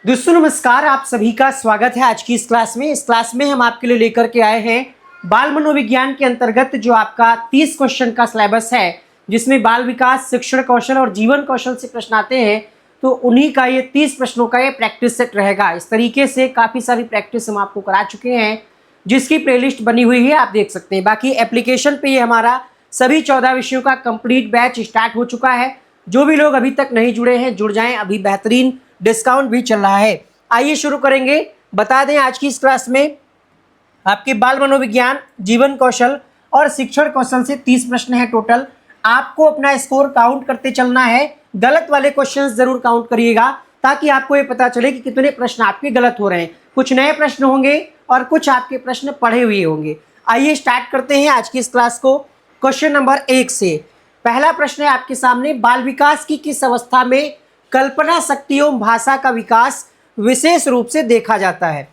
दोस्तों नमस्कार, आप सभी का स्वागत है आज की इस क्लास में। इस क्लास में हम आपके लिए लेकर के आए हैं बाल मनोविज्ञान के अंतर्गत जो आपका 30 क्वेश्चन का सिलेबस है, जिसमें बाल विकास, शिक्षण कौशल और जीवन कौशल से प्रश्न आते हैं। तो उन्हीं का ये 30 प्रश्नों का ये प्रैक्टिस सेट रहेगा। इस तरीके से काफ़ी सारी प्रैक्टिस हम आपको करा चुके हैं, जिसकी प्लेलिस्ट बनी हुई है, आप देख सकते हैं। बाकी एप्लीकेशन पे ये हमारा सभी 14 विषयों का कंप्लीट बैच स्टार्ट हो चुका है। जो भी लोग अभी तक नहीं जुड़े हैं, जुड़ जाएं, अभी बेहतरीन डिस्काउंट भी चल रहा है। आइए शुरू करेंगे। बता दें आज की इस क्लास में आपके बाल मनोविज्ञान, जीवन कौशल और शिक्षण कौशल से 30 प्रश्न हैं टोटल। आपको अपना स्कोर काउंट करते चलना है। गलत वाले क्वेश्चंस जरूर काउंट करिएगा, ताकि आपको ये पता चले कि कितने प्रश्न आपके गलत हो रहे हैं। कुछ नए प्रश्न होंगे और कुछ आपके प्रश्न पढ़े हुए होंगे। आइए स्टार्ट करते हैं आज की इस क्लास को क्वेश्चन नंबर 1 से। पहला प्रश्न है आपके सामने, बाल विकास की किस अवस्था में कल्पना शक्ति एवं भाषा का विकास विशेष रूप से देखा जाता है?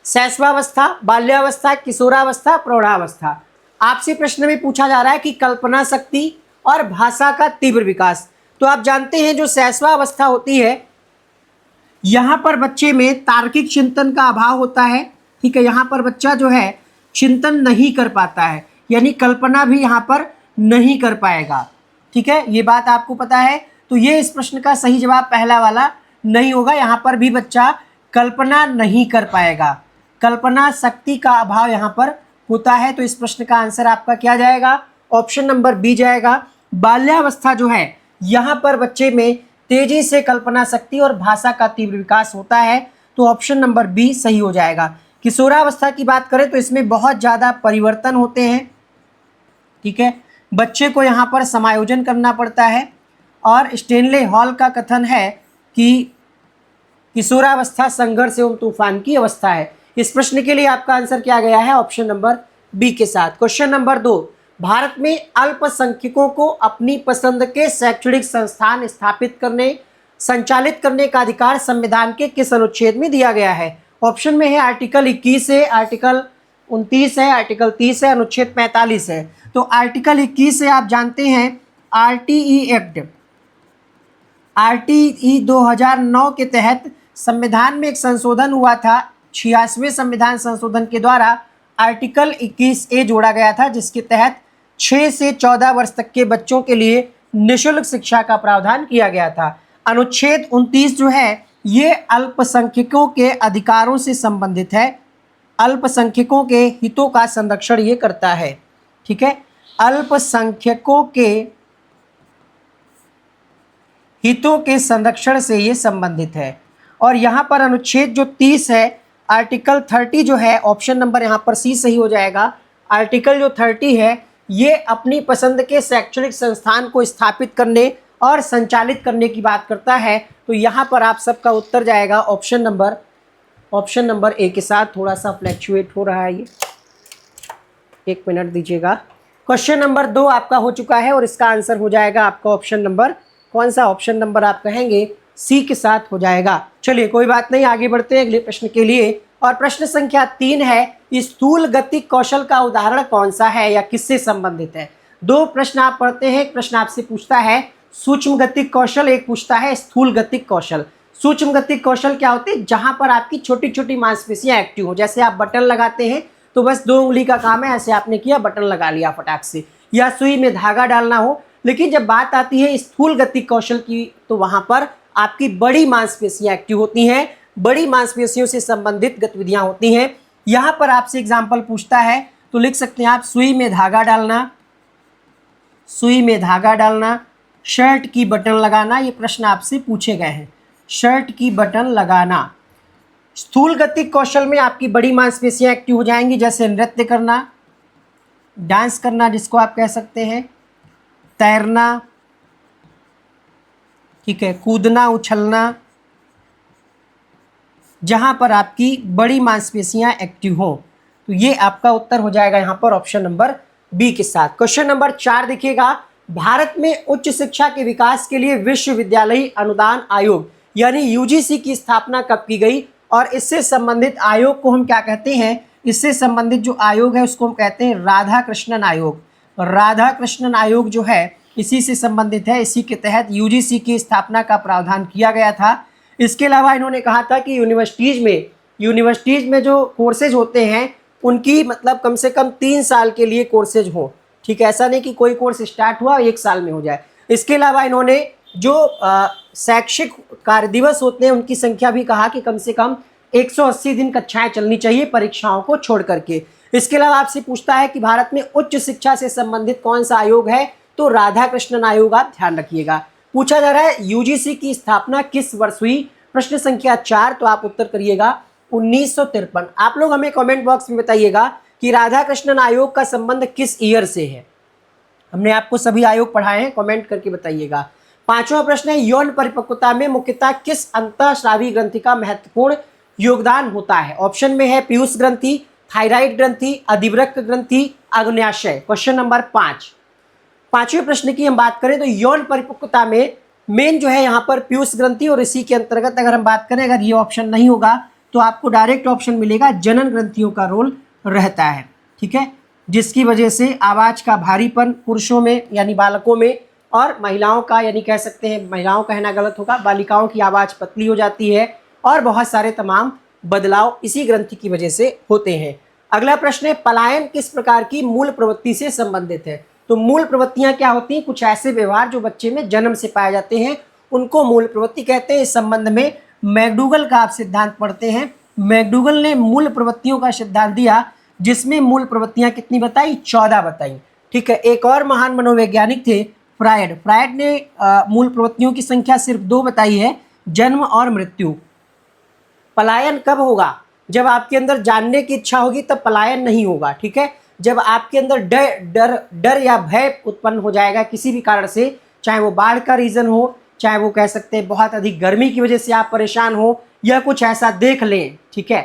शैशवावस्था, बाल्यावस्था, किशोरावस्था, प्रौढ़ावस्था। आपसे प्रश्न में पूछा जा रहा है कि कल्पना शक्ति और भाषा का तीव्र विकास। तो आप जानते हैं जो शैशवावस्था होती है, यहाँ पर बच्चे में तार्किक चिंतन का अभाव होता है। ठीक है, यहाँ पर बच्चा जो है चिंतन नहीं कर पाता है, यानी कल्पना भी यहाँ पर नहीं कर पाएगा। ठीक है, ये बात आपको पता है। तो ये इस प्रश्न का सही जवाब पहला वाला नहीं होगा। यहाँ पर भी बच्चा कल्पना नहीं कर पाएगा, कल्पना शक्ति का अभाव यहाँ पर होता है। तो इस प्रश्न का आंसर आपका क्या जाएगा? ऑप्शन नंबर बी जाएगा। बाल्यावस्था जो है, यहाँ पर बच्चे में तेजी से कल्पना शक्ति और भाषा का तीव्र विकास होता है। तो ऑप्शन नंबर बी सही हो जाएगा। किशोरावस्था की बात करें तो इसमें बहुत ज़्यादा परिवर्तन होते हैं। ठीक है, बच्चे को यहाँ पर समायोजन करना पड़ता है। और स्टेनले हॉल का कथन है कि किशोरावस्था संघर्ष एवं तूफान की अवस्था है। इस प्रश्न के लिए आपका आंसर क्या गया है? ऑप्शन नंबर बी के साथ। क्वेश्चन नंबर 2, भारत में अल्पसंख्यकों को अपनी पसंद के शैक्षणिक संस्थान स्थापित करने, संचालित करने का अधिकार संविधान के किस अनुच्छेद में दिया गया है? ऑप्शन में है आर्टिकल 21 है, आर्टिकल 29 है, आर्टिकल 30 है, अनुच्छेद 45 है। तो आर्टिकल 21 से आप जानते हैं आरटीई एक्ट, आरटीई 2009 के तहत संविधान में एक संशोधन हुआ था। 86वें संविधान संशोधन के द्वारा आर्टिकल 21A जोड़ा गया था, जिसके तहत 6 से 14 वर्ष तक के बच्चों के लिए निःशुल्क शिक्षा का प्रावधान किया गया था। अनुच्छेद 29 जो है ये अल्पसंख्यकों के अधिकारों से संबंधित है, अल्पसंख्यकों के हितों का संरक्षण ये करता है। ठीक है, अल्पसंख्यकों के हितों के संरक्षण से ये संबंधित है। और यहाँ पर अनुच्छेद जो 30 है, आर्टिकल 30 जो है, ऑप्शन नंबर यहाँ पर सी सही हो जाएगा। आर्टिकल जो 30 है ये अपनी पसंद के शैक्षणिक संस्थान को स्थापित करने और संचालित करने की बात करता है। तो यहाँ पर आप सबका उत्तर जाएगा ऑप्शन नंबर ए के साथ। थोड़ा सा फ्लैक्चुएट हो रहा है ये, 1 मिनट दीजिएगा। क्वेश्चन नंबर 2 आपका हो चुका है और इसका आंसर हो जाएगा आपका ऑप्शन नंबर, कौन सा ऑप्शन नंबर आप कहेंगे? सी के साथ हो जाएगा। चलिए कोई बात नहीं, आगे बढ़ते हैं अगले प्रश्न के लिए। और प्रश्न संख्या 3 है, स्थूल गतिक कौशल का उदाहरण कौन सा है या किससे संबंधित है? 2 प्रश्न आप पढ़ते हैं। एक प्रश्न आपसे पूछता है सूक्ष्म गतिक कौशल, एक पूछता है स्थूल गतिक कौशल। सूक्ष्म गतिक कौशल क्या होते हैं? जहां पर आपकी छोटी छोटी मांसपेशियां एक्टिव हो। जैसे आप बटन लगाते हैं तो बस 2 उंगली का काम है, ऐसे आपने किया, बटन लगा लिया फटाक से, या सुई में धागा डालना हो। लेकिन जब बात आती है स्थूल गतिक कौशल की, तो वहां पर आपकी बड़ी मांसपेशियां एक्टिव होती हैं, बड़ी मांसपेशियों से संबंधित गतिविधियां होती हैं। यहां पर आपसे एग्जाम्पल पूछता है तो लिख सकते हैं आप सुई में धागा डालना, सुई में धागा डालना, शर्ट की बटन लगाना। ये प्रश्न आपसे पूछे गए हैं, शर्ट की बटन लगाना। स्थूल गतिक कौशल में आपकी बड़ी मांसपेशियां एक्टिव हो जाएंगी, जैसे नृत्य करना, डांस करना जिसको आप कह सकते हैं, तैरना, ठीक है, कूदना, उछलना, जहां पर आपकी बड़ी मांसपेशियां एक्टिव हो। तो ये आपका उत्तर हो जाएगा यहाँ पर ऑप्शन नंबर बी के साथ। क्वेश्चन नंबर 4 देखिएगा, भारत में उच्च शिक्षा के विकास के लिए विश्वविद्यालय अनुदान आयोग यानी यूजीसी की स्थापना कब की गई? और इससे संबंधित आयोग को हम क्या कहते हैं? इससे संबंधित जो आयोग है उसको हम कहते हैं राधा कृष्णन आयोग। राधा कृष्णन आयोग जो है इसी से संबंधित है, इसी के तहत यूजीसी की स्थापना का प्रावधान किया गया था। इसके अलावा इन्होंने कहा था कि यूनिवर्सिटीज़ में जो कोर्सेज होते हैं उनकी मतलब कम से कम 3 साल के लिए कोर्सेज हो, ठीक है, ऐसा नहीं कि कोई कोर्स स्टार्ट हुआ 1 साल में हो जाए। इसके अलावा इन्होंने जो शैक्षिक कार्य दिवस होते हैं उनकी संख्या भी कहा कि कम से कम 180 दिन कक्षाएं चलनी चाहिए परीक्षाओं को छोड़ करके। इसके अलावा आपसे पूछता है कि भारत में उच्च शिक्षा से संबंधित कौन सा आयोग है, तो राधाकृष्णन आयोग आप ध्यान रखिएगा। पूछा जा रहा है यूजीसी की स्थापना किस वर्ष हुई, प्रश्न संख्या 4, तो आप उत्तर करिएगा 1953। आप लोग हमें कमेंट बॉक्स में बताइएगा कि राधाकृष्णन आयोग का संबंध किस ईयर से है। हमने आपको सभी आयोग पढ़ाए हैं, कमेंट करके बताइएगा। 5वां प्रश्न है यौन परिपक्वता में मुख्यतः किस अंतःस्रावी ग्रंथि का महत्वपूर्ण योगदान होता है। ऑप्शन में है पीयूष ग्रंथि, थायराइड ग्रंथि, अधिवृक्क ग्रंथि, अग्न्याशय। Question number 5। 5वें प्रश्न की हम बात करें तो यौन परिपक्वता में मेन जो है यहाँ पर पीयूष ग्रंथि, और इसी के अंतर्गत अगर हम बात करें, अगर ये ऑप्शन नहीं होगा तो आपको डायरेक्ट ऑप्शन मिलेगा जनन ग्रंथियों का रोल रहता है, ठीक है, जिसकी वजह से आवाज का भारीपन पुरुषों में यानी बालकों में, और महिलाओं का यानी कह सकते हैं, महिलाओं कहना गलत होगा, बालिकाओं की आवाज़ पतली हो जाती है, और बहुत सारे तमाम बदलाव इसी ग्रंथि की वजह से होते हैं। अगला प्रश्न है पलायन किस प्रकार की मूल प्रवृत्ति से संबंधित है। तो मूल प्रवृत्तियां क्या होती हैं, कुछ ऐसे व्यवहार जो बच्चे में जन्म से पाए जाते हैं उनको मूल प्रवृत्ति कहते हैं। इस संबंध में मैकडूगल का आप सिद्धांत पढ़ते हैं। मैकडूगल ने मूल प्रवृत्तियों का सिद्धांत दिया जिसमें मूल प्रवृत्तियां कितनी बताई, 14 बताई, ठीक है। एक और महान मनोवैज्ञानिक थे फ्रायड। फ्रायड ने मूल प्रवृत्तियों की संख्या सिर्फ 2 बताई है, जन्म और मृत्यु। पलायन कब होगा, जब आपके अंदर जानने की इच्छा होगी तब पलायन नहीं होगा, ठीक है। जब आपके अंदर डर या भय उत्पन्न हो जाएगा किसी भी कारण से, चाहे वो बाढ़ का रीज़न हो, चाहे वो कह सकते हैं बहुत अधिक गर्मी की वजह से आप परेशान हो, या कुछ ऐसा देख लें, ठीक है,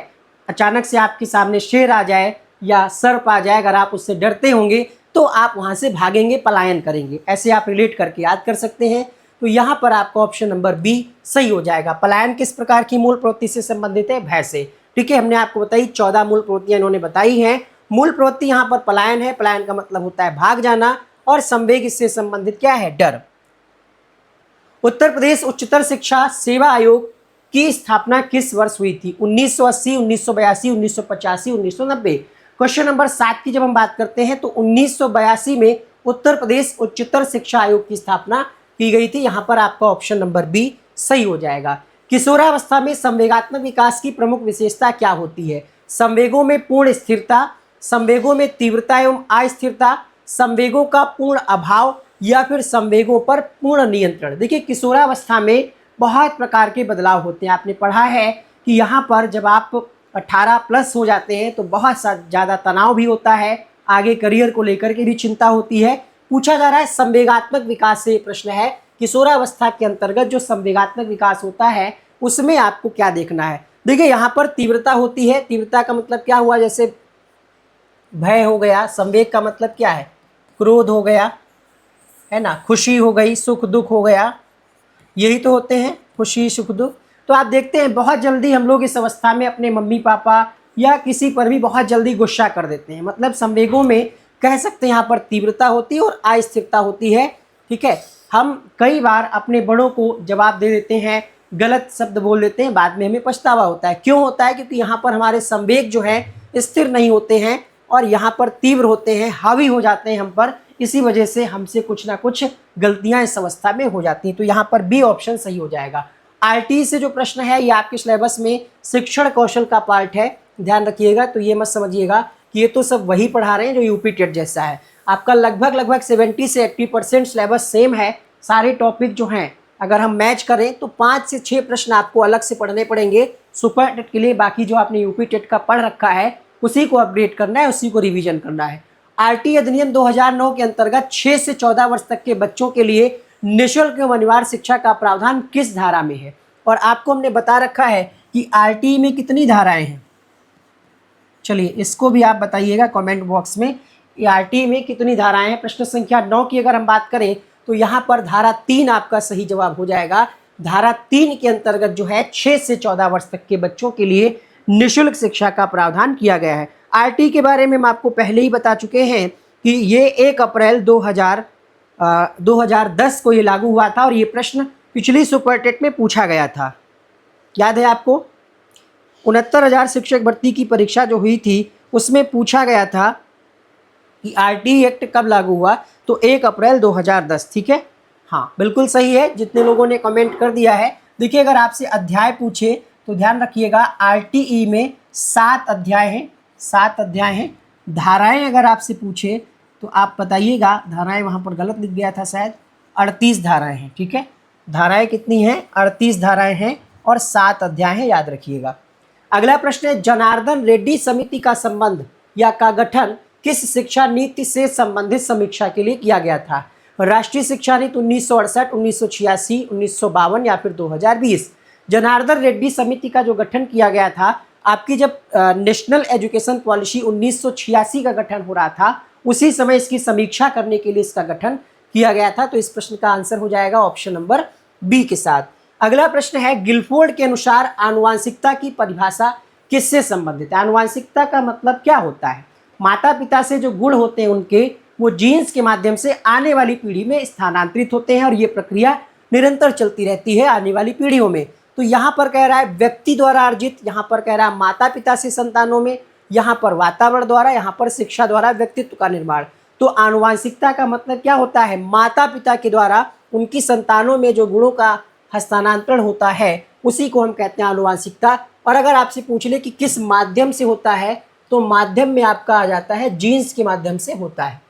अचानक से आपके सामने शेर आ जाए या सर्प आ जाए, अगर आप उससे डरते होंगे तो आप वहाँ से भागेंगे, पलायन करेंगे। ऐसे आप रिलेट करके याद कर सकते हैं। तो यहाँ पर आपका ऑप्शन नंबर बी सही हो जाएगा। पलायन किस प्रकार की मूल प्रवृत्ति से संबंधित है, भय से, ठीक है। हमने आपको बताई 14 मूल प्रवृत्तियां इन्होंने बताई हैं। मूल प्रवृत्ति यहाँ पर पलायन है, पलायन का मतलब होता है भाग जाना, और संवेग इससे संबंधित क्या है, डर। उत्तर प्रदेश उच्चतर शिक्षा सेवा आयोग की स्थापना किस वर्ष हुई थी, 1980, 1982, 1985, 1990। क्वेश्चन नंबर 7 की जब हम बात करते हैं तो 1982 में उत्तर प्रदेश उच्चतर शिक्षा आयोग की स्थापना की गई थी। यहाँ पर आपका ऑप्शन नंबर बी सही हो जाएगा। किशोरावस्था में संवेगात्मक विकास की प्रमुख विशेषता क्या होती है। संवेगों में पूर्ण स्थिरता, संवेगों में तीव्रता एवं अस्थिरता, संवेगों का पूर्ण अभाव, या फिर संवेगों पर पूर्ण नियंत्रण। देखिए किशोरावस्था में बहुत प्रकार के बदलाव होते हैं। आपने पढ़ा है कि यहाँ पर जब आप 18+ हो जाते हैं तो बहुत ज़्यादा तनाव भी होता है, आगे करियर को लेकर के भी चिंता होती है। पूछा जा रहा है संवेगात्मक विकास से प्रश्न है, किशोरावस्था के अंतर्गत जो संवेगात्मक विकास होता है उसमें आपको क्या देखना है। देखिए यहाँ पर तीव्रता होती है, तीव्रता का मतलब क्या हुआ, जैसे भय हो गया, संवेग का मतलब क्या है, क्रोध हो गया, है ना, खुशी हो गई, सुख दुख हो गया, यही तो होते हैं खुशी सुख दुख। तो आप देखते हैं बहुत जल्दी हम लोग इस अवस्था में अपने मम्मी पापा या किसी पर भी बहुत जल्दी गुस्सा कर देते हैं। मतलब संवेगों में कह सकते हैं यहाँ पर तीव्रता होती है और अस्थिरता होती है, ठीक है। हम कई बार अपने बड़ों को जवाब दे देते हैं, गलत शब्द बोल देते हैं, बाद में हमें पछतावा होता है। क्यों होता है, क्योंकि यहाँ पर हमारे संवेग जो हैं स्थिर नहीं होते हैं और यहाँ पर तीव्र होते हैं, हावी हो जाते हैं हम पर। इसी वजह से हमसे कुछ ना कुछ गलतियां इस अवस्था में हो जाती हैं। तो यहाँ पर बी ऑप्शन सही हो जाएगा। आरटी से जो प्रश्न है ये आपके सिलेबस में शिक्षण कौशल का पार्ट है, ध्यान रखिएगा। तो ये मत समझिएगा कि ये तो सब वही पढ़ा रहे हैं जो यूपी टेट जैसा है। आपका लगभग 70 से 80% सिलेबस सेम है। सारे टॉपिक जो हैं अगर हम मैच करें तो 5 से 6 प्रश्न आपको अलग से पढ़ने पड़ेंगे सुपर टेट के लिए। बाकी जो आपने यूपी टेट का पढ़ रखा है उसी को अपडेट करना है, उसी को रिवीजन करना है। आरटी अधिनियम 2009 के अंतर्गत 6 से 14 वर्ष तक के बच्चों के लिए निःशुल्क एवं अनिवार्य शिक्षा का प्रावधान किस धारा में है। और आपको हमने बता रखा है कि आरटी में कितनी धाराएं हैं। चलिए इसको भी आप बताइएगा कमेंट बॉक्स में, आरटी में कितनी धाराएं हैं। प्रश्न संख्या 9 की अगर हम बात करें तो यहाँ पर धारा 3 आपका सही जवाब हो जाएगा। धारा 3 के अंतर्गत जो है 6 से 14 वर्ष तक के बच्चों के लिए निःशुल्क शिक्षा का प्रावधान किया गया है। आरटी के बारे में हम आपको पहले ही बता चुके हैं कि ये 1 अप्रैल 2010 को ये लागू हुआ था और ये प्रश्न पिछली सुपर टेट में पूछा गया था। याद है आपको? 69,000 शिक्षक भर्ती की परीक्षा जो हुई थी उसमें पूछा गया था कि आरटीई एक्ट कब लागू हुआ, तो 1 अप्रैल 2010। ठीक है, हाँ बिल्कुल सही है, जितने लोगों ने कमेंट कर दिया है। देखिए, अगर आपसे अध्याय पूछे तो ध्यान रखिएगा, आरटीई में 7 अध्याय हैं, 7 अध्याय हैं। धाराएं अगर आपसे पूछे तो आप बताइएगा, धाराएं वहाँ पर गलत लिख गया था शायद, 38 धाराएं हैं। ठीक है, धाराएं कितनी हैं? 38 धाराएं हैं और 7 अध्याय हैं, याद रखिएगा। अगला प्रश्न है, जनार्दन रेड्डी समिति का संबंध या का गठन किस शिक्षा नीति से संबंधित समीक्षा के लिए किया गया था? राष्ट्रीय शिक्षा नीति 1968, 1986, 1952 या फिर 2020? जनार्दन रेड्डी समिति का जो गठन किया गया था, आपकी जब नेशनल एजुकेशन पॉलिसी 1986 का गठन हो रहा था, उसी समय इसकी समीक्षा करने के लिए इसका गठन किया गया था। तो इस प्रश्न का आंसर हो जाएगा ऑप्शन नंबर बी के साथ। अगला प्रश्न है, गिलफोर्ड के अनुसार आनुवांशिकता की परिभाषा किससे संबंधित है? आनुवांशिकता का मतलब क्या होता है? माता पिता से जो गुण होते हैं उनके, वो जीन्स के माध्यम से आने वाली पीढ़ी में स्थानांतरित होते हैं और ये प्रक्रिया निरंतर चलती रहती है आने वाली पीढ़ियों में। तो यहाँ पर कह रहा है व्यक्ति द्वारा अर्जित, यहाँ पर कह रहा है माता पिता से संतानों में, यहाँ पर वातावरण द्वारा, यहाँ पर शिक्षा द्वारा व्यक्तित्व का निर्माण। तो आनुवांशिकता का मतलब क्या होता है? माता पिता के द्वारा उनकी संतानों में जो गुणों का हस्तांतरण होता है उसी को हम कहते हैं आनुवांशिकता। और अगर आपसे पूछ ले कि किस माध्यम से होता है, तो माध्यम में आपका आ जाता है जीन्स के माध्यम से होता है।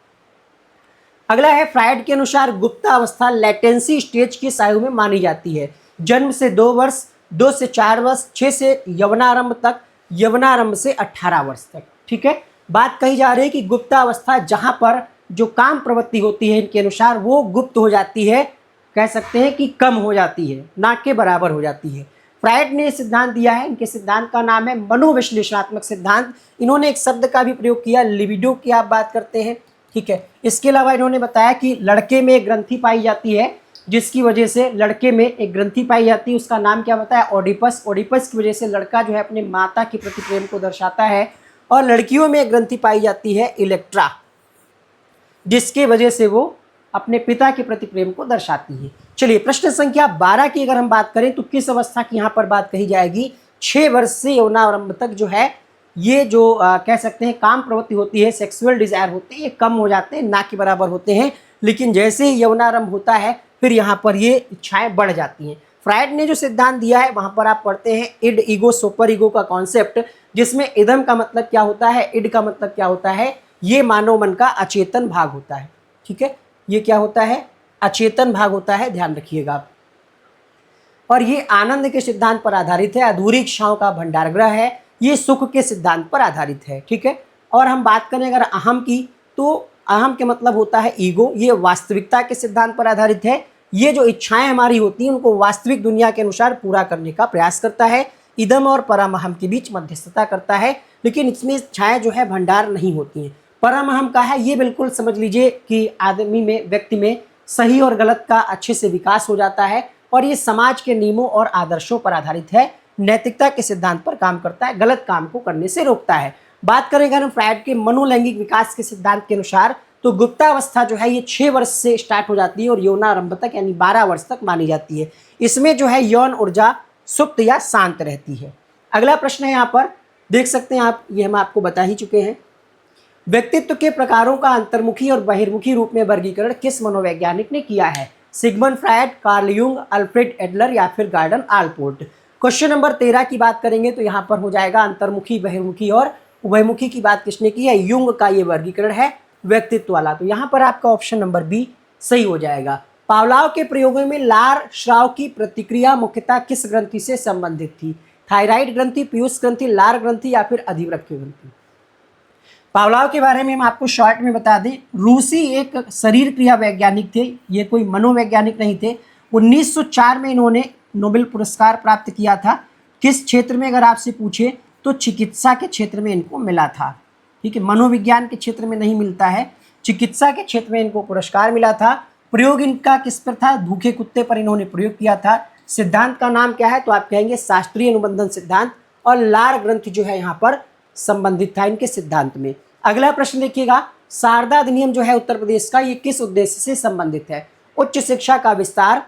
अगला है, फ्रायड के अनुसार गुप्तावस्था लेटेंसी स्टेज किस आयु में मानी जाती है? जन्म से 2 वर्ष, 2 से 4 वर्ष, 6 से यवनारंभ तक, यवनारंभ से 18 वर्ष तक। ठीक है, बात कही जा रही है कि गुप्तावस्था जहां पर जो काम प्रवृत्ति होती है इनके अनुसार वो गुप्त हो जाती है, कह सकते हैं कि कम हो जाती है, ना के बराबर हो जाती है। फ्रायड ने सिद्धांत दिया है, इनके सिद्धांत का नाम है मनोविश्लेषणात्मक सिद्धांत। इन्होंने एक शब्द का भी प्रयोग किया, लिबिडो की आप बात करते हैं। ठीक है, इसके अलावा इन्होंने बताया कि लड़के में एक ग्रंथि पाई जाती है, जिसकी वजह से लड़के में एक ग्रंथि पाई जाती है, उसका नाम क्या बताया? ओडिपस। ओडिपस की वजह से लड़का जो है अपने माता के प्रति प्रेम को दर्शाता है। और लड़कियों में एक ग्रंथि पाई जाती है इलेक्ट्रा, जिसके वजह से वो अपने पिता के प्रति प्रेम को दर्शाती है। चलिए, प्रश्न संख्या 12 की अगर हम बात करें तो किस अवस्था की यहाँ पर बात कही जाएगी? 6 वर्ष से यौनारंभ तक जो है ये जो कह सकते हैं काम प्रवृत्ति होती है, सेक्सुअल डिजायर होते हैं, ये कम हो जाते हैं, ना के बराबर होते हैं। लेकिन जैसे ही यौनारंभ होता है फिर यहाँ पर ये इच्छाएं बढ़ जाती हैं। फ्रायड ने जो सिद्धांत दिया है वहाँ पर आप पढ़ते हैं इड ईगो सुपर ईगो का कॉन्सेप्ट, जिसमें इदम का मतलब क्या होता है, इड का मतलब क्या होता है? ये मानव मन का अचेतन भाग होता है। ठीक है, ये क्या होता है? अचेतन भाग होता है, ध्यान रखिएगा आप। और ये आनंद के सिद्धांत पर आधारित है, अधूरी इच्छाओं का भंडारगृह है, ये सुख के सिद्धांत पर आधारित है। ठीक है, और हम बात करें अगर अहम की, तो अहम के मतलब होता है ईगो, ये वास्तविकता के सिद्धांत पर आधारित है। ये जो इच्छाएं हमारी होती हैं उनको वास्तविक दुनिया के अनुसार पूरा करने का प्रयास करता है। इदम और परमहम के बीच मध्यस्थता करता है, लेकिन इसमें इच्छाएं जो है भंडार नहीं होती हैं। परमहम का है, ये बिल्कुल समझ लीजिए कि आदमी में, व्यक्ति में सही और गलत का अच्छे से विकास हो जाता है और ये समाज के नियमों और आदर्शों पर आधारित है, नैतिकता के सिद्धांत पर काम करता है, गलत काम को करने से रोकता है। बात करें अगर हम फ्रायड के मनोलैंगिक विकास के सिद्धांत के अनुसार, तो गुप्तावस्था जो है ये 6 वर्ष से स्टार्ट हो जाती है और यौनारंभ तक यानी 12 वर्ष तक मानी जाती है। इसमें जो है यौन ऊर्जा सुप्त या शांत रहती है। अगला प्रश्न है, यहाँ पर देख सकते हैं आप, ये हम आपको बता ही चुके हैं। व्यक्तित्व के प्रकारों का अंतर्मुखी और बहिर्मुखी रूप में वर्गीकरण किस मनोवैज्ञानिक ने किया है? Sigmund Freud, Carl Jung, Alfred Adler या फिर गॉर्डन आलपोर्ट? क्वेश्चन नंबर 13 की बात करेंगे तो यहाँ पर हो जाएगा अंतर्मुखी, बहिर्मुखी और उभयमुखी की बात किसने की है? यूंग का ये वर्गीकरण है व्यक्तित्व वाला। तो यहाँ पर आपका ऑप्शन नंबर बी सही हो जाएगा। पावलाव के प्रयोगों में लार श्राव की प्रतिक्रिया मुख्यतः किस ग्रंथि से संबंधित थी? थायराइड ग्रंथि, पीयूष ग्रंथि, लार ग्रंथि या फिर अधिवृक्क ग्रंथि? पावलाव के बारे में हम आपको शॉर्ट में बता दें, रूसी एक शरीर क्रिया वैज्ञानिक थे, ये कोई मनोवैज्ञानिक नहीं थे। 1904 में इन्होंने नोबेल पुरस्कार प्राप्त किया था। किस क्षेत्र में अगर आपसे पूछे तो चिकित्सा के क्षेत्र में इनको मिला था। ठीक है, मनोविज्ञान के क्षेत्र में नहीं मिलता है, चिकित्सा के क्षेत्र में इनको पुरस्कार मिला था। प्रयोग इनका किस पर था? भूखे कुत्ते पर इन्होंने प्रयोग किया था। सिद्धांत का नाम क्या है? तो आप कहेंगे शास्त्रीय अनुबंधन सिद्धांत, और लार ग्रंथ जो है यहाँ पर संबंधित था इनके सिद्धांत में। अगला प्रश्न देखिएगा, शारदा अधिनियम जो है उत्तर प्रदेश का, ये किस उद्देश्य से संबंधित है? उच्च शिक्षा का विस्तार,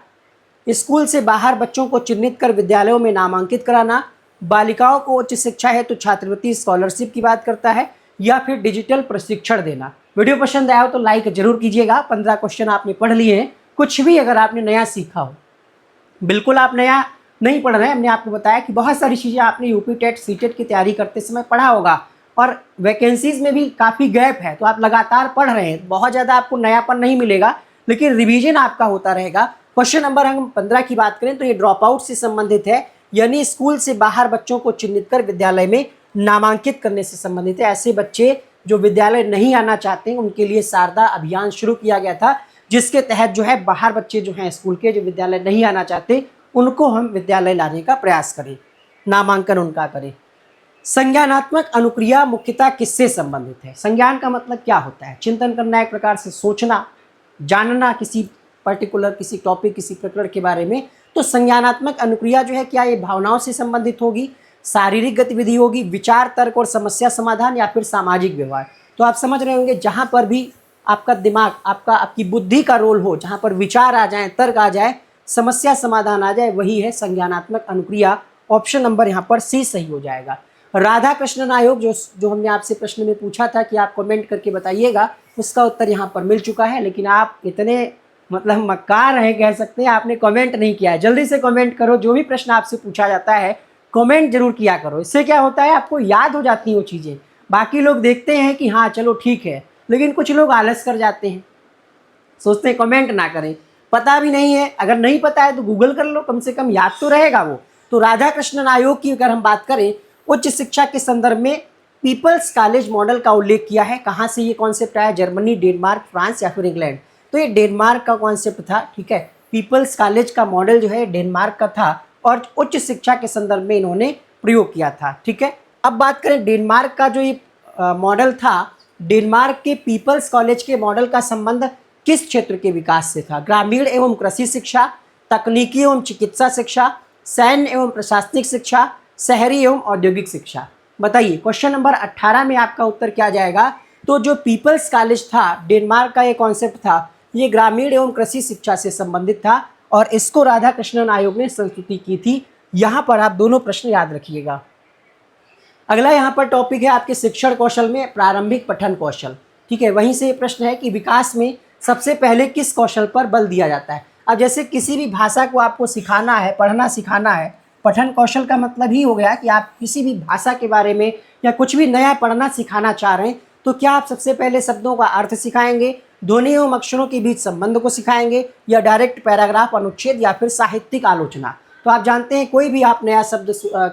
स्कूल से बाहर बच्चों को चिन्हित कर विद्यालयों में नामांकित कराना, बालिकाओं को उच्च शिक्षा हेतु छात्रवृत्ति स्कॉलरशिप की बात करता है, या फिर डिजिटल प्रशिक्षण देना। वीडियो पसंद आया हो तो लाइक जरूर कीजिएगा। 15 क्वेश्चन आपने पढ़ लिए हैं, कुछ भी अगर आपने नया सीखा हो, बिल्कुल आप नया नहीं पढ़ रहे हैं, हमने आपको बताया कि बहुत सारी चीज़ें आपने यूपी टेट सीटेट की तैयारी करते समय पढ़ा होगा और वैकेंसीज में भी काफ़ी गैप है, तो आप लगातार पढ़ रहे हैं, बहुत ज़्यादा आपको नयापन नहीं मिलेगा, लेकिन रिवीजन आपका होता रहेगा। क्वेश्चन नंबर हम 15 की बात करें तो ये ड्रॉप आउट से संबंधित है, यानी स्कूल से बाहर बच्चों को चिन्हित कर विद्यालय में नामांकित करने से संबंधित है। ऐसे बच्चे जो विद्यालय नहीं आना चाहते हैं उनके लिए शारदा अभियान शुरू किया गया था, जिसके तहत जो है बाहर बच्चे जो हैं स्कूल के, जो विद्यालय नहीं आना चाहते, उनको हम विद्यालय लाने का प्रयास करें, नामांकन उनका करें। संज्ञानात्मक अनुक्रिया मुख्यतः किससे संबंधित है? संज्ञान का मतलब क्या होता है? चिंतन करना, एक प्रकार से सोचना, जानना किसी पर्टिकुलर, किसी टॉपिक, किसी प्रकरण के बारे में। तो संज्ञानात्मक अनुक्रिया जो है, क्या ये भावनाओं से संबंधित होगी, शारीरिक गतिविधि होगी, विचार, तर्क और समस्या समाधान, या फिर सामाजिक व्यवहार? तो आप समझ रहे होंगे, जहाँ पर भी आपका दिमाग, आपकी बुद्धि का रोल हो, जहाँ पर विचार आ जाए, तर्क आ जाए, समस्या समाधान आ जाए, वही है संज्ञानात्मक अनुक्रिया। ऑप्शन नंबर यहाँ पर सी सही हो जाएगा। राधा कृष्णन आयोग जो हमने आपसे प्रश्न में पूछा था कि आप कमेंट करके बताइएगा, उसका उत्तर यहाँ पर मिल चुका है, लेकिन आप इतने मतलब मक्कार है कह सकते हैं, आपने कमेंट नहीं किया है। जल्दी से कमेंट करो, जो भी प्रश्न आपसे पूछा जाता है कमेंट जरूर किया करो। इससे क्या होता है, आपको याद हो जाती हैं वो चीज़ें। बाकी लोग देखते हैं कि हाँ चलो ठीक है, लेकिन कुछ लोग आलस कर जाते हैं, सोचते हैं कमेंट ना करें, पता भी नहीं है। अगर नहीं पता है तो गूगल कर लो, कम से कम याद तो रहेगा वो। तो राधा कृष्णन आयोग की अगर हम बात करें, उच्च शिक्षा के संदर्भ में पीपल्स कॉलेज मॉडल का उल्लेख किया है। कहाँ से ये कॉन्सेप्ट आया? जर्मनी, डेनमार्क, फ्रांस या फिर इंग्लैंड? तो ये डेनमार्क का कॉन्सेप्ट था, ठीक है। पीपल्स कॉलेज का मॉडल जो है डेनमार्क का था और उच्च शिक्षा के संदर्भ में इन्होंने प्रयोग किया था, ठीक है। अब बात करें डेनमार्क का जो ये मॉडल था, डेनमार्क के पीपल्स कॉलेज के मॉडल का संबंध किस क्षेत्र के विकास से था? ग्रामीण एवं कृषि शिक्षा, तकनीकी एवं चिकित्सा शिक्षा, सैन्य एवं प्रशासनिक शिक्षा, शहरी एवं औद्योगिक शिक्षा? बताइए, क्वेश्चन नंबर 18 में आपका उत्तर क्या जाएगा? तो जो पीपल्स कॉलेज था, डेनमार्क का ये कॉन्सेप्ट था, ये ग्रामीण एवं कृषि शिक्षा से संबंधित था और इसको राधा कृष्णन आयोग ने संस्तुति की थी। यहाँ पर आप दोनों प्रश्न याद रखिएगा। अगला यहाँ पर टॉपिक है आपके शिक्षण कौशल में प्रारंभिक पठन कौशल, ठीक है। वहीं से ये प्रश्न है कि विकास में सबसे पहले किस कौशल पर बल दिया जाता है? अब जैसे किसी भी भाषा को आपको सिखाना है, पढ़ना सिखाना है, पठन कौशल का मतलब ही हो गया कि आप किसी भी भाषा के बारे में या कुछ भी नया पढ़ना सिखाना चाह रहे हैं, तो क्या आप सबसे पहले शब्दों का अर्थ सिखाएंगे, ध्वनि एवं अक्षरों के बीच संबंध को सिखाएंगे, या डायरेक्ट पैराग्राफ, अनुच्छेद या फिर साहित्यिक आलोचना? तो आप जानते हैं कोई भी आप नया शब्द,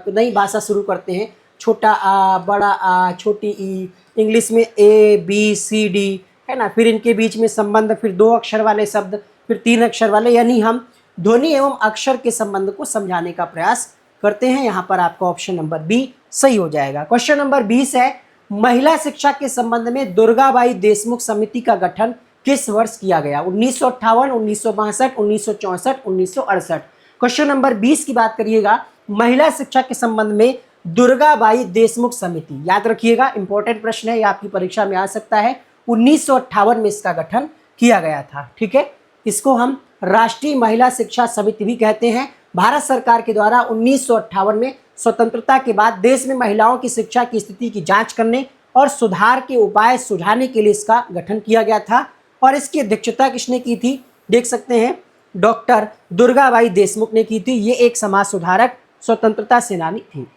नई भाषा शुरू करते हैं, छोटा आ, बड़ा आ, छोटी ई, इंग्लिश में ए बी सी डी, है ना, फिर इनके बीच में संबंध, फिर 2 अक्षर वाले शब्द, फिर 3 अक्षर वाले, यानी हम ध्वनि एवं अक्षर के संबंध को समझाने का प्रयास करते हैं। यहाँ पर आपका ऑप्शन नंबर बी सही हो जाएगा। क्वेश्चन नंबर 20 है, महिला शिक्षा के संबंध में दुर्गाबाई देशमुख समिति का गठन किस वर्ष किया गया? 1958, 1962, 1964, 1968? क्वेश्चन नंबर 20 की बात करिएगा, महिला शिक्षा के संबंध में दुर्गाबाई देशमुख समिति, याद रखिएगा, इंपॉर्टेंट प्रश्न है, ये आपकी परीक्षा में आ सकता है। 1958 में इसका गठन किया गया था, ठीक है। इसको हम राष्ट्रीय महिला शिक्षा समिति भी कहते हैं। भारत सरकार के द्वारा 1958 में स्वतंत्रता के बाद देश में महिलाओं की शिक्षा की स्थिति की जांच करने और सुधार के उपाय सुझाने के लिए इसका गठन किया गया था और इसकी अध्यक्षता किसने की थी? देख सकते हैं, डॉक्टर दुर्गाबाई देशमुख ने की थी। ये एक समाज सुधारक, स्वतंत्रता सेनानी थी।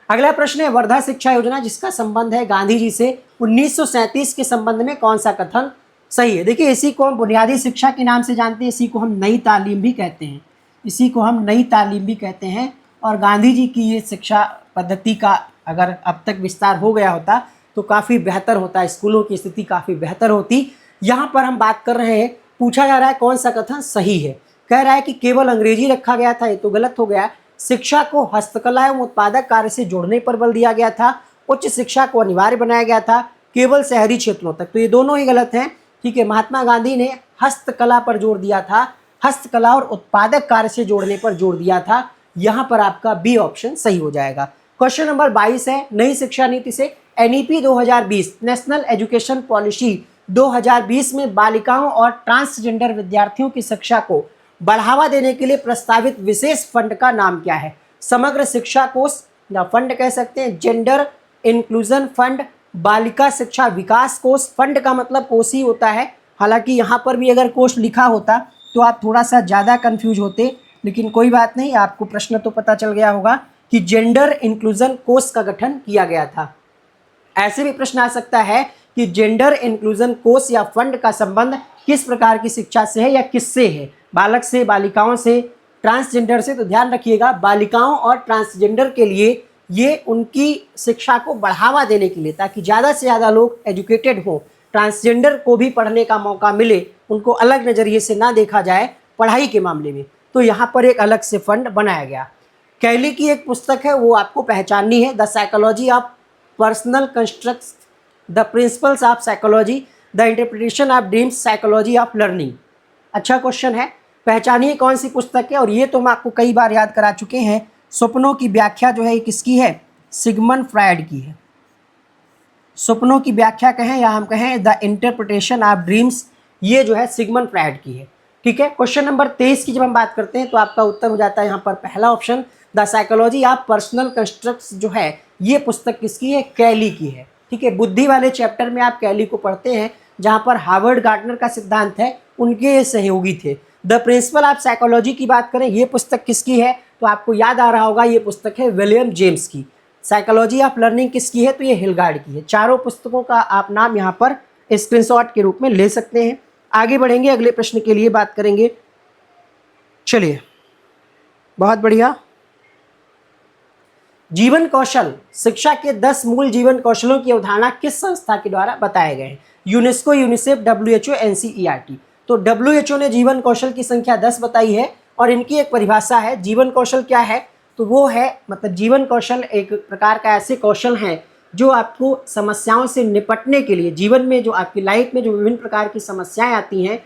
अगला प्रश्न है, वर्धा शिक्षा योजना जिसका संबंध है गांधी जी से, 1937 के संबंध में कौन सा कथन सही है? देखिए, इसी को हम बुनियादी शिक्षा के नाम से जानते हैं, इसी को हम नई तालीम भी कहते हैं, इसी को हम नई तालीम भी कहते हैं। और गांधी जी की ये शिक्षा पद्धति का अगर अब तक विस्तार हो गया होता तो काफ़ी बेहतर होता, स्कूलों की स्थिति काफ़ी बेहतर होती। यहाँ पर हम बात कर रहे हैं, पूछा जा रहा है कौन सा कथन सही है। कह रहा है कि केवल अंग्रेजी रखा गया था, ये तो गलत हो गया। शिक्षा को हस्तकला एवं उत्पादक कार्य से जोड़ने पर बल दिया गया था। उच्च शिक्षा को अनिवार्य बनाया गया था केवल शहरी क्षेत्रों तक, तो ये दोनों ही गलत हैं, ठीक है। महात्मा गांधी ने हस्तकला पर जोर दिया था, हस्तकला और उत्पादक कार्य से जोड़ने पर जोर दिया था। यहाँ पर आपका बी ऑप्शन सही हो जाएगा। क्वेश्चन नंबर 22 है, नई शिक्षा नीति से एनईपी 2020 नेशनल एजुकेशन पॉलिसी 2020 में बालिकाओं और ट्रांसजेंडर विद्यार्थियों की शिक्षा को बढ़ावा देने के लिए प्रस्तावित विशेष फंड का नाम क्या है? समग्र शिक्षा कोष या फंड कह सकते हैं, जेंडर इंक्लूजन फंड, बालिका शिक्षा विकास कोष। फंड का मतलब कोष ही होता है, हालांकि यहाँ पर भी अगर कोष लिखा होता तो आप थोड़ा सा ज़्यादा कंफ्यूज होते, लेकिन कोई बात नहीं, आपको प्रश्न तो पता चल गया होगा कि जेंडर इंक्लूजन कोष का गठन किया गया था। ऐसे भी प्रश्न आ सकता है कि जेंडर इंक्लूजन कोष या फंड का संबंध किस प्रकार की शिक्षा से है या किससे है? बालक से, बालिकाओं से, ट्रांसजेंडर से। तो ध्यान रखिएगा, बालिकाओं और ट्रांसजेंडर के लिए ये उनकी शिक्षा को बढ़ावा देने के लिए, ताकि ज़्यादा से ज़्यादा लोग एजुकेटेड हों, ट्रांसजेंडर को भी पढ़ने का मौका मिले, उनको अलग नज़रिए से ना देखा जाए पढ़ाई के मामले में। तो यहाँ पर एक अलग से फंड बनाया गया। कैली की एक पुस्तक है, वो आपको पहचाननी है, the psychology of personal constructs, the principles of psychology, the interpretation of dreams, psychology of learning. अच्छा क्वेश्चन है, पहचानिए कौन सी पुस्तक है। और ये तो हम आपको कई बार याद करा चुके हैं। सपनों की व्याख्या जो है ये किसकी है? सिगमंड फ्रायड की है। सपनों की व्याख्या कहें या हम कहें द इंटरप्रिटेशन ऑफ ड्रीम्स, ये जो है सिगमंड फ्रायड की है। ठीक है, क्वेश्चन नंबर 23 की जब हम बात करते हैं तो आपका उत्तर हो जाता है यहाँ पर पहला option, the psychology of personal constructs जो है ये पुस्तक किसकी है? कैली की है। ठीक है, बुद्धि वाले चैप्टर में आप कैली को पढ़ते हैं, जहाँ पर हार्वर्ड गार्टनर का सिद्धांत है, उनके सहयोगी थे। द प्रिंसिपल ऑफ साइकोलॉजी की बात करें, ये पुस्तक किसकी है? तो आपको याद आ रहा होगा, ये पुस्तक है विलियम जेम्स की। साइकोलॉजी ऑफ लर्निंग किसकी है? तो ये हिलगार्ड की है। चारों पुस्तकों का आप नाम यहाँ पर स्क्रीनशॉट के रूप में ले सकते हैं। आगे बढ़ेंगे, अगले प्रश्न के लिए बात करेंगे। चलिए, बहुत बढ़िया। जीवन कौशल, शिक्षा के 10 मूल जीवन कौशलों की अवधारणा किस संस्था के द्वारा बताए गए हैं? UNESCO, UNICEF, WHO, NCERT. तो डब्ल्यूएचओ ने जीवन कौशल की संख्या 10 बताई है और इनकी एक परिभाषा है। जीवन कौशल क्या है? तो वो है, मतलब जीवन कौशल एक प्रकार का ऐसे कौशल हैं जो आपको समस्याओं से निपटने के लिए, जीवन में जो आपकी लाइफ में जो विभिन्न प्रकार की समस्याएं आती हैं,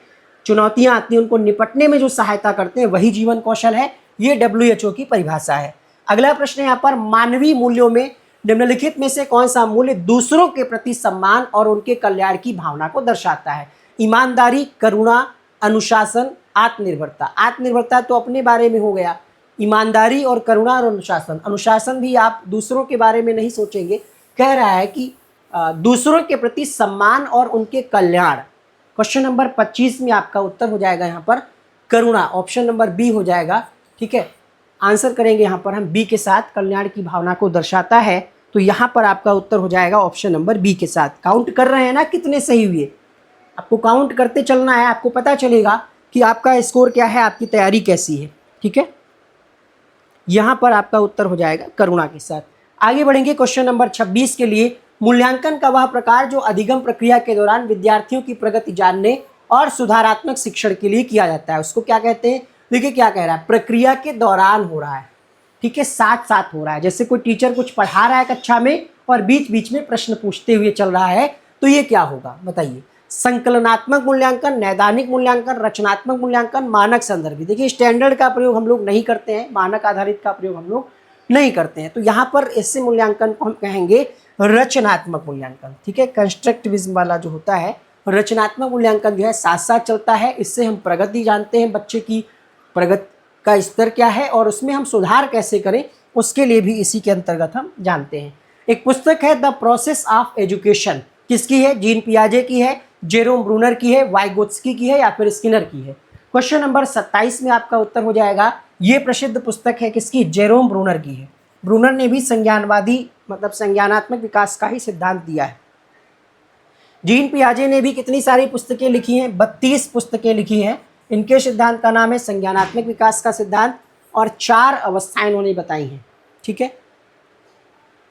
चुनौतियां आती हैं, उनको निपटने में जो सहायता करते हैं, वही जीवन कौशल है। ये डब्ल्यूएचओ की परिभाषा है। अगला प्रश्न यहाँ पर, मानवीय मूल्यों में निम्नलिखित में से कौन सा मूल्य दूसरों के प्रति सम्मान और उनके कल्याण की भावना को दर्शाता है? ईमानदारी, करुणा, अनुशासन, आत्मनिर्भरता। आत्मनिर्भरता तो अपने बारे में हो गया, ईमानदारी और करुणा और अनुशासन। अनुशासन भी आप दूसरों के बारे में नहीं सोचेंगे, कह रहा है कि दूसरों के प्रति सम्मान और उनके कल्याण। क्वेश्चन नंबर 25 में आपका उत्तर हो जाएगा यहाँ पर करुणा, ऑप्शन नंबर बी हो जाएगा। ठीक है, आंसर करेंगे यहाँ पर हम बी के साथ, कल्याण की भावना को दर्शाता है। तो यहाँ पर आपका उत्तर हो जाएगा ऑप्शन नंबर बी के साथ। काउंट कर रहे हैं ना कितने सही हुए? आपको काउंट करते चलना है, आपको पता चलेगा कि आपका स्कोर क्या है, आपकी तैयारी कैसी है। ठीक है, यहाँ पर आपका उत्तर हो जाएगा करुणा के साथ। आगे बढ़ेंगे क्वेश्चन नंबर 26 के लिए। मूल्यांकन का वह प्रकार जो अधिगम प्रक्रिया के दौरान विद्यार्थियों की प्रगति जानने और सुधारात्मक शिक्षण के लिए किया जाता है, उसको क्या कहते हैं? देखिए क्या कह रहा है, प्रक्रिया के दौरान हो रहा है। ठीक है, साथ साथ हो रहा है। जैसे कोई टीचर कुछ पढ़ा रहा है कक्षा में और बीच बीच में प्रश्न पूछते हुए चल रहा है, तो ये क्या होगा बताइए? संकलनात्मक मूल्यांकन, नैदानिक मूल्यांकन, रचनात्मक मूल्यांकन, मानक संदर्भित। देखिए स्टैंडर्ड का प्रयोग हम लोग नहीं करते हैं, मानक आधारित का प्रयोग हम लोग नहीं करते हैं। तो यहाँ पर इससे मूल्यांकन को हम कहेंगे रचनात्मक मूल्यांकन। ठीक है, कंस्ट्रक्टिविज्म वाला जो होता है, रचनात्मक मूल्यांकन जो है साथ साथ चलता है। इससे हम प्रगति जानते हैं, बच्चे की प्रगति का स्तर क्या है और उसमें हम सुधार कैसे करें, उसके लिए भी इसी के अंतर्गत हम जानते हैं। एक पुस्तक है द प्रोसेस ऑफ एजुकेशन, किसकी है? जीन पियाजे की है, जेरोम ब्रूनर की है, वाइगोत्स्की की है या फिर स्किनर की है? क्वेश्चन नंबर 27 में आपका उत्तर हो जाएगा, ये प्रसिद्ध पुस्तक है किसकी? जेरोम ब्रूनर की है। ब्रूनर ने भी संज्ञानवादी मतलब संज्ञानात्मक विकास का ही सिद्धांत दिया है। जीन पियाजे ने भी कितनी सारी पुस्तकें लिखी हैं? 32 पुस्तकें लिखी हैं। इनके सिद्धांत का नाम है संज्ञानात्मक विकास का सिद्धांत और 4 अवस्थाएं इन्होंने बताई हैं। ठीक है,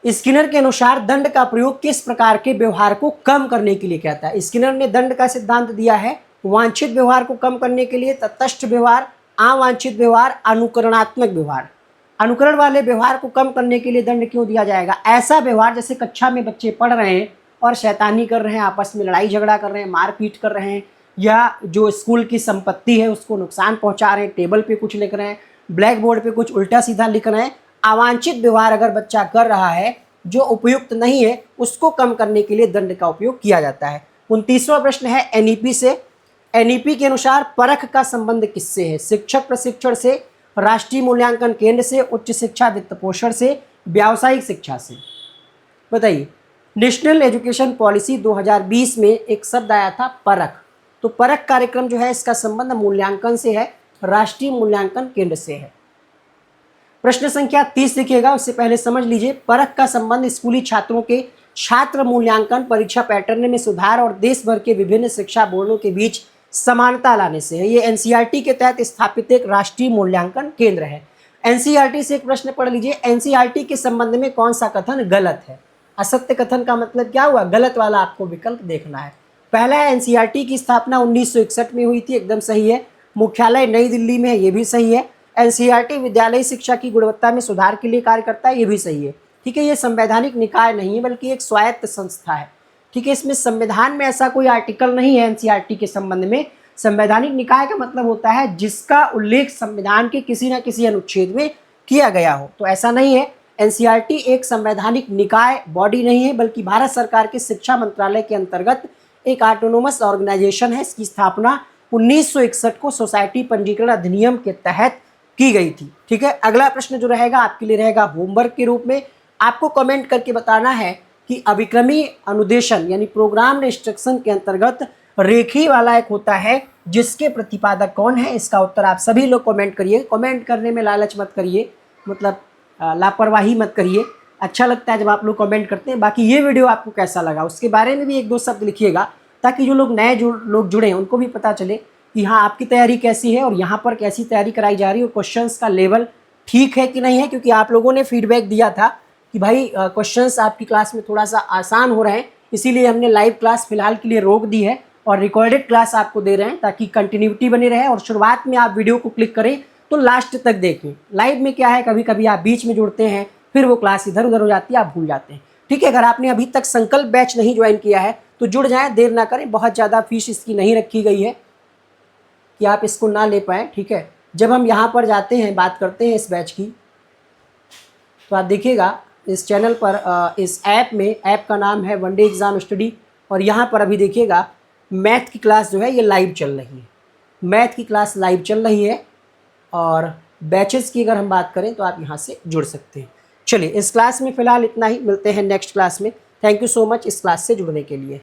स्किनर के अनुसार दंड का प्रयोग किस प्रकार के व्यवहार को कम करने के लिए कहता है? स्किनर ने दंड का सिद्धांत दिया है वांछित व्यवहार को कम करने के लिए, तटस्थ व्यवहार, अवांछित व्यवहार, अनुकरणात्मक व्यवहार। अनुकरण वाले व्यवहार को कम करने के लिए दंड क्यों दिया जाएगा? ऐसा व्यवहार जैसे कक्षा में बच्चे पढ़ रहे हैं और शैतानी कर रहे हैं, आपस में लड़ाई झगड़ा कर रहे हैं, मारपीट कर रहे हैं, या जो स्कूल की संपत्ति है उसको नुकसान पहुंचा रहे हैं, टेबल पे कुछ लिख रहे हैं, ब्लैक बोर्ड पे कुछ उल्टा सीधा लिख रहे हैं, अवांछित व्यवहार अगर बच्चा कर रहा है जो उपयुक्त नहीं है, उसको कम करने के लिए दंड का उपयोग किया जाता है। 29वां प्रश्न है एनईपी से। एनईपी के अनुसार परख का संबंध किससे है? शिक्षक प्रशिक्षण से, राष्ट्रीय मूल्यांकन केंद्र से, उच्च शिक्षा वित्त पोषण से, व्यावसायिक शिक्षा से। बताइए, नेशनल एजुकेशन पॉलिसी 2020 में एक शब्द आया था परख। तो परख कार्यक्रम जो है इसका संबंध मूल्यांकन से है, राष्ट्रीय मूल्यांकन केंद्र से है। प्रश्न संख्या 30 लिखिएगा, उससे पहले समझ लीजिए परख का संबंध स्कूली छात्रों के छात्र मूल्यांकन परीक्षा पैटर्न में सुधार और देश भर के विभिन्न शिक्षा बोर्डों के बीच समानता लाने से है। ये एनसीईआरटी के तहत स्थापित एक राष्ट्रीय मूल्यांकन केंद्र है। एनसीईआरटी से एक प्रश्न पढ़ लीजिए, एनसीईआरटी के संबंध में कौन सा कथन गलत है? असत्य कथन का मतलब क्या हुआ? गलत वाला आपको विकल्प देखना है। पहला है एनसीईआरटी की स्थापना 1961 में हुई थी, एकदम सही है। मुख्यालय नई दिल्ली में है, ये भी सही है। एनसीईआरटी विद्यालयी शिक्षा की गुणवत्ता में सुधार के लिए कार्य करता है, ये भी सही है। ठीक है, ये संवैधानिक निकाय नहीं है बल्कि एक स्वायत्त संस्था है। ठीक है, इसमें संविधान में ऐसा कोई आर्टिकल नहीं है एनसीईआरटी के संबंध में। संवैधानिक निकाय का मतलब होता है जिसका उल्लेख संविधान के किसी न किसी अनुच्छेद में किया गया हो, तो ऐसा नहीं है। एनसीईआरटी एक संवैधानिक निकाय बॉडी नहीं है बल्कि भारत सरकार के शिक्षा मंत्रालय के अंतर्गत एक ऑटोनोमस ऑर्गेनाइजेशन है। इसकी स्थापना 1961 को सोसाइटी पंजीकरण अधिनियम के तहत की गई थी। ठीक है, अगला प्रश्न जो रहेगा आपके लिए रहेगा होमवर्क के रूप में। आपको कमेंट करके बताना है कि अभिक्रमी अनुदेशन यानी प्रोग्राम इंस्ट्रक्शन के अंतर्गत रेखीय वाला एक होता है जिसके प्रतिपादक कौन है। इसका उत्तर आप सभी लोग कमेंट करिए। कमेंट करने में लालच मत करिए, मतलब लापरवाही मत करिए। अच्छा लगता है जब आप लोग कमेंट करते हैं। बाकी ये वीडियो आपको कैसा लगा उसके बारे में भी एक दो शब्द लिखिएगा, ताकि जो लोग नए लोग जुड़े हैं उनको भी पता चले कि हाँ आपकी तैयारी कैसी है और यहाँ पर कैसी तैयारी कराई जा रही है और क्वेश्चंस का लेवल ठीक है कि नहीं है। क्योंकि आप लोगों ने फीडबैक दिया था कि भाई क्वेश्चंस आपकी क्लास में थोड़ा सा आसान हो रहे हैं, इसीलिए हमने लाइव क्लास फिलहाल के लिए रोक दी है और रिकॉर्डेड क्लास आपको दे रहे हैं ताकि कंटिन्यूटी बनी रहे। और शुरुआत में आप वीडियो को क्लिक करें तो लास्ट तक देखें। लाइव में क्या है, कभी कभी आप बीच में जुड़ते हैं, फिर वो क्लास इधर उधर हो जाती है, आप भूल जाते हैं। ठीक है, अगर आपने अभी तक संकल्प बैच नहीं ज्वाइन किया है तो जुड़ जाएं, देर ना करें। बहुत ज़्यादा फीस इसकी नहीं रखी गई है कि आप इसको ना ले पाएँ। ठीक है, जब हम यहाँ पर जाते हैं बात करते हैं इस बैच की, तो आप देखिएगा इस चैनल पर इस ऐप में, ऐप का नाम है वन डे एग्ज़ाम स्टडी। और यहाँ पर अभी देखिएगा मैथ की क्लास जो है ये लाइव चल रही है। मैथ की क्लास लाइव चल रही है और बैचेस की अगर हम बात करें तो आप यहाँ से जुड़ सकते हैं। चलिए, इस क्लास में फ़िलहाल इतना ही, मिलते हैं नेक्स्ट क्लास में। थैंक यू सो मच इस क्लास से जुड़ने के लिए।